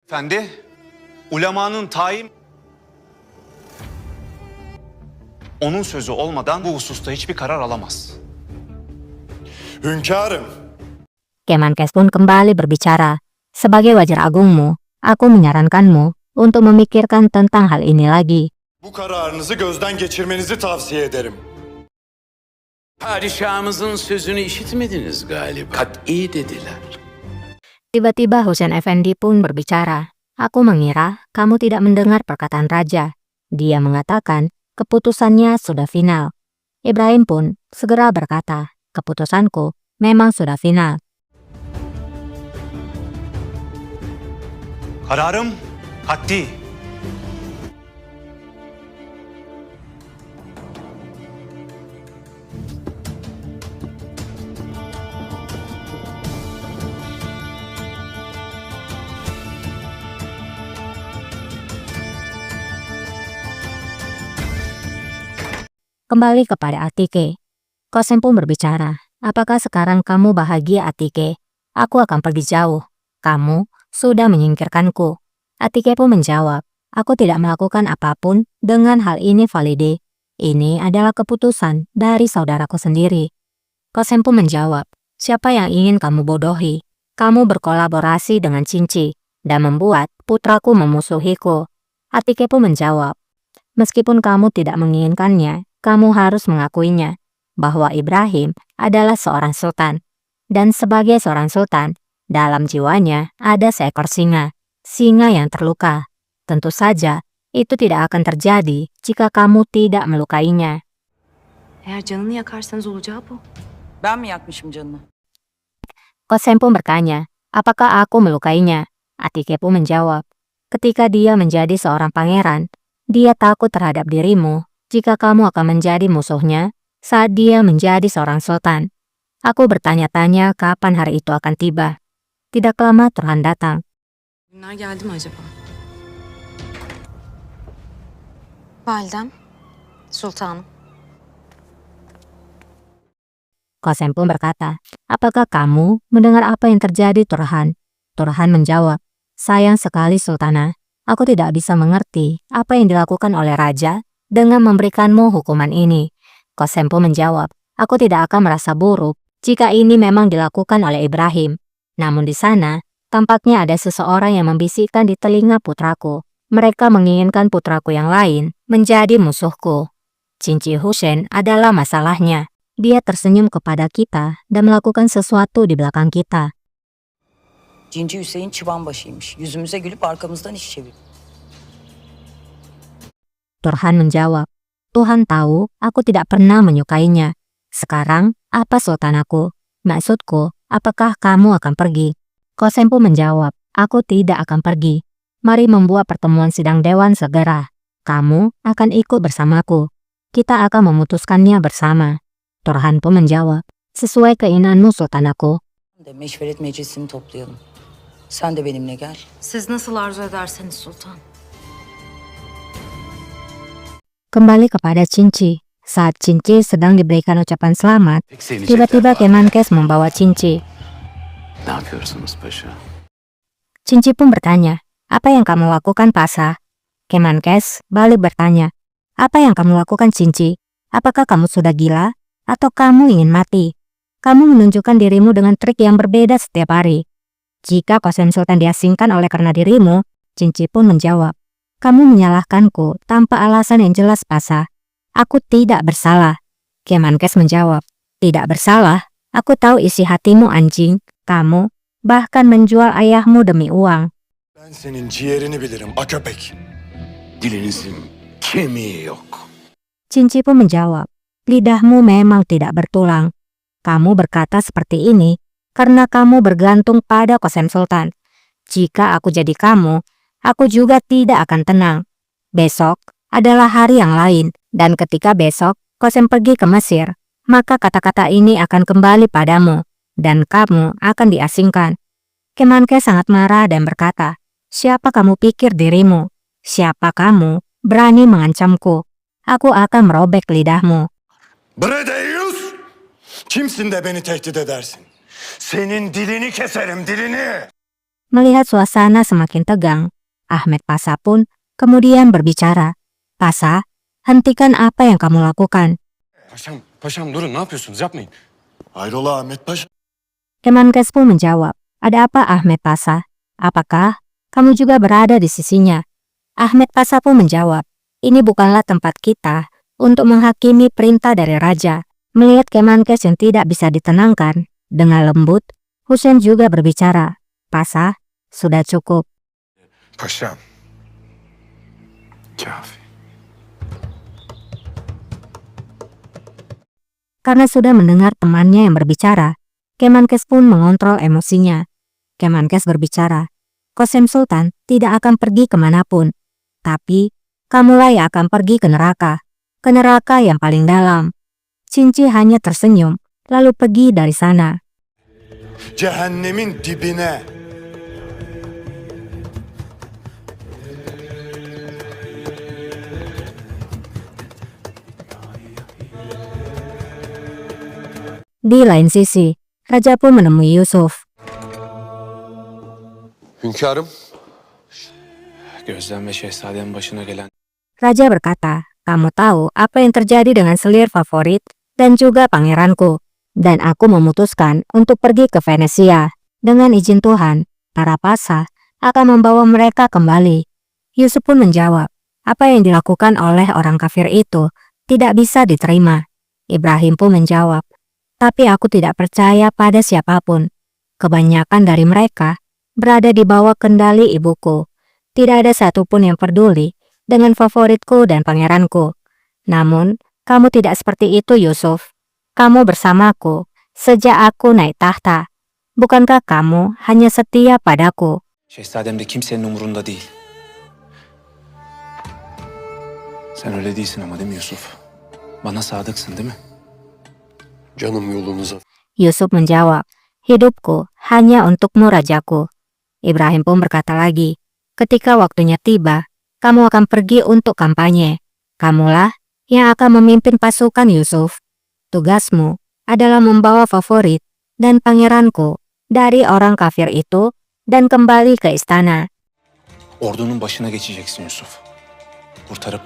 Efendi, ulemanın tayin... Onun sözü olmadan bu hususta hiçbir karar alamaz. Hünkârım, Kemenkes pun kembali berbicara. Sebagai wajar agungmu, aku menyarankanmu untuk memikirkan tentang hal ini lagi. bu kararınızı gözden geçirmenizi tavsiye ederim. Padişahımızın sözünü işitmediniz galiba. Kat'i dediler. Tiba-tiba Husain Effendi pun berbicara. Aku mengira kamu tidak mendengar perkataan raja. Dia mengatakan keputusannya sudah final. Ibrahim pun segera berkata, keputusanku memang sudah final. Kararım haddi. Kembali kepada Atike. Kosim pun berbicara. Apakah sekarang kamu bahagia, Atike? Aku akan pergi jauh. Kamu sudah menyingkirkanku. Atike pun menjawab, aku tidak melakukan apapun dengan hal ini, Valide. Ini adalah keputusan dari saudaraku sendiri. Kosim pun menjawab, siapa yang ingin kamu bodohi? Kamu berkolaborasi dengan Cinci dan membuat putraku memusuhiku. Atike pun menjawab, meskipun kamu tidak menginginkannya, kamu harus mengakuinya bahwa Ibrahim adalah seorang sultan. Dan sebagai seorang sultan, dalam jiwanya ada seekor singa. Singa yang terluka. Tentu saja, itu tidak akan terjadi jika kamu tidak melukainya. Eğer canını yakarsanız olacağı bu. Ben mi yakmışım canını? Kosim pun bertanya, apakah aku melukainya? Atike pun menjawab, ketika dia menjadi seorang pangeran, dia takut terhadap dirimu jika kamu akan menjadi musuhnya saat dia menjadi seorang sultan. Aku bertanya-tanya kapan hari itu akan tiba. Tidak lama Turhan datang. Günler geldi mi acaba? Validem, sultanım. Kosim pun berkata, apakah kamu mendengar apa yang terjadi, Turhan? Turhan menjawab, sayang sekali Sultana, aku tidak bisa mengerti apa yang dilakukan oleh raja dengan memberikanmu hukuman ini. Kosim pun menjawab, aku tidak akan merasa buruk jika ini memang dilakukan oleh Ibrahim. Namun di sana, tampaknya ada seseorang yang membisikkan di telinga putraku. Mereka menginginkan putraku yang lain menjadi musuhku. Cinci Husain adalah masalahnya. Dia tersenyum kepada kita dan melakukan sesuatu di belakang kita. Cinci Hüseyin çıban başıymış. Yüzümüze gülüp arkamızdan iş çevir. Turhan menjawab, Tuhan tahu aku tidak pernah menyukainya. Sekarang, apa sultanaku? Maksudku, apakah kamu akan pergi? Kosim pun menjawab, aku tidak akan pergi. Mari membuat pertemuan sidang dewan segera. Kamu akan ikut bersamaku. Kita akan memutuskannya bersama. Turhan pun menjawab, sesuai keinginanmu sultanaku. De meşveret meclisini toplayalım. Sen de benimle gel. Siz nasıl arzu ederseniz sultan. Kembali kepada Cinci. Saat Cinci sedang diberikan ucapan selamat, tiba-tiba Kemenkes membawa Cinci. Ne yapıyorsunuz paşa? Cinci pun bertanya, apa yang kamu lakukan, Pasa? Kemenkes balik bertanya, apa yang kamu lakukan, Cinci? Apakah kamu sudah gila? Atau kamu ingin mati? Kamu menunjukkan dirimu dengan trik yang berbeda setiap hari. Jika Kosim Sultan diasingkan oleh karena dirimu, Cinci pun menjawab, kamu menyalahkanku tanpa alasan yang jelas, Pasa. Aku tidak bersalah. Kemenkes menjawab, tidak bersalah. Aku tahu isi hatimu, anjing. Kamu bahkan menjual ayahmu demi uang. Ben senin ciğerini bilirim, a köpek. Dilinizin kemiği yok. Cinci pun menjawab, lidahmu memang tidak bertulang. Kamu berkata seperti ini karena kamu bergantung pada Kosim Sultan. Jika aku jadi kamu, aku juga tidak akan tenang. Besok adalah hari yang lain, dan ketika besok Kosim pergi ke Mesir, maka kata-kata ini akan kembali padamu, dan kamu akan diasingkan. Kemenkes sangat marah dan berkata, siapa kamu pikir dirimu? Siapa kamu berani mengancamku? Aku akan merobek lidahmu. Bre Deyyus! Kimsin de beni tehdit edersin? Senin dilini keserim, dilini! Melihat suasana semakin tegang, Ahmed Pasha pun kemudian berbicara. Pasha, hentikan apa yang kamu lakukan. Paşam durun, ne yapıyorsunuz? Yapmayın. Hayrola Ahmet Paşa? Kemenkes pun menjawab, ada apa Ahmed Pasha? Apakah kamu juga berada di sisinya? Ahmed Pasha pun menjawab, ini bukanlah tempat kita untuk menghakimi perintah dari raja. Melihat Kemenkes yang tidak bisa ditenangkan, dengan lembut, Hussein juga berbicara. Pasha, sudah cukup. Paşam. Kafi. Karena sudah mendengar temannya yang berbicara, Kemenkes pun mengontrol emosinya. Kemenkes berbicara, Qasem Sultan tidak akan pergi kemanapun. Tapi, kamulah yang akan pergi ke neraka yang paling dalam. Cinci hanya tersenyum, lalu pergi dari sana. Cehennemin dibine. Di lain sisi, Raja pun menemui Yusuf. Hünkârım, Gözden ve şehzadenin başına gelen Raja berkata, kamu tahu apa yang terjadi dengan selir favorit dan juga pangeranku. Dan aku memutuskan untuk pergi ke Venesia. Dengan izin Tuhan, para pasha akan membawa mereka kembali. Yusuf pun menjawab, apa yang dilakukan oleh orang kafir itu tidak bisa diterima. Ibrahim pun menjawab, tapi aku tidak percaya pada siapapun. Kebanyakan dari mereka berada di bawah kendali ibuku. Tidak ada satupun yang peduli dengan favoritku dan pangeranku. Namun, kamu tidak seperti itu, Yusuf. Kamu bersamaku sejak aku naik tahta. Bukankah kamu hanya setia padaku? Şehzadem de kimsenin umurunda değil. Sen öyle değilsin ama değil mi Yusuf? Bana sadıksın değil mi? canım yolunuza. Yusuf menjawab, hidupku hanya untukmu rajaku. Ibrahim pun berkata lagi, ketika waktunya tiba, kamu akan pergi untuk kampanye. Kamulah yang akan memimpin pasukan Yusuf. Tugasmu adalah membawa favorit dan pangeranku dari orang kafir itu dan kembali ke istana. Ordunun başına geçeceksin Yusuf. Kurtarıp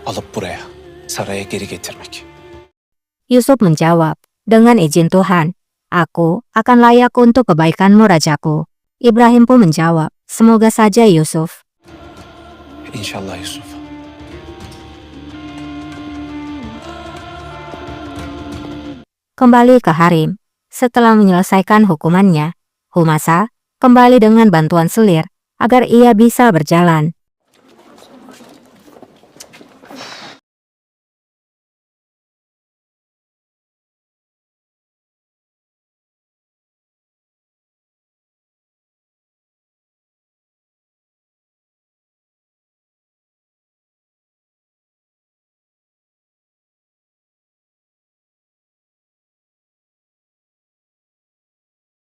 alıp buraya, saraya geri getirmek. Yusuf menjawab, dengan izin Tuhan, aku akan layak untuk kebaikanmu rajaku. Ibrahim pun menjawab, semoga saja Yusuf. İnşallah Yusuf. Kembali ke harem. Setelah menyelesaikan hukumannya, Humasa kembali dengan bantuan selir agar ia bisa berjalan.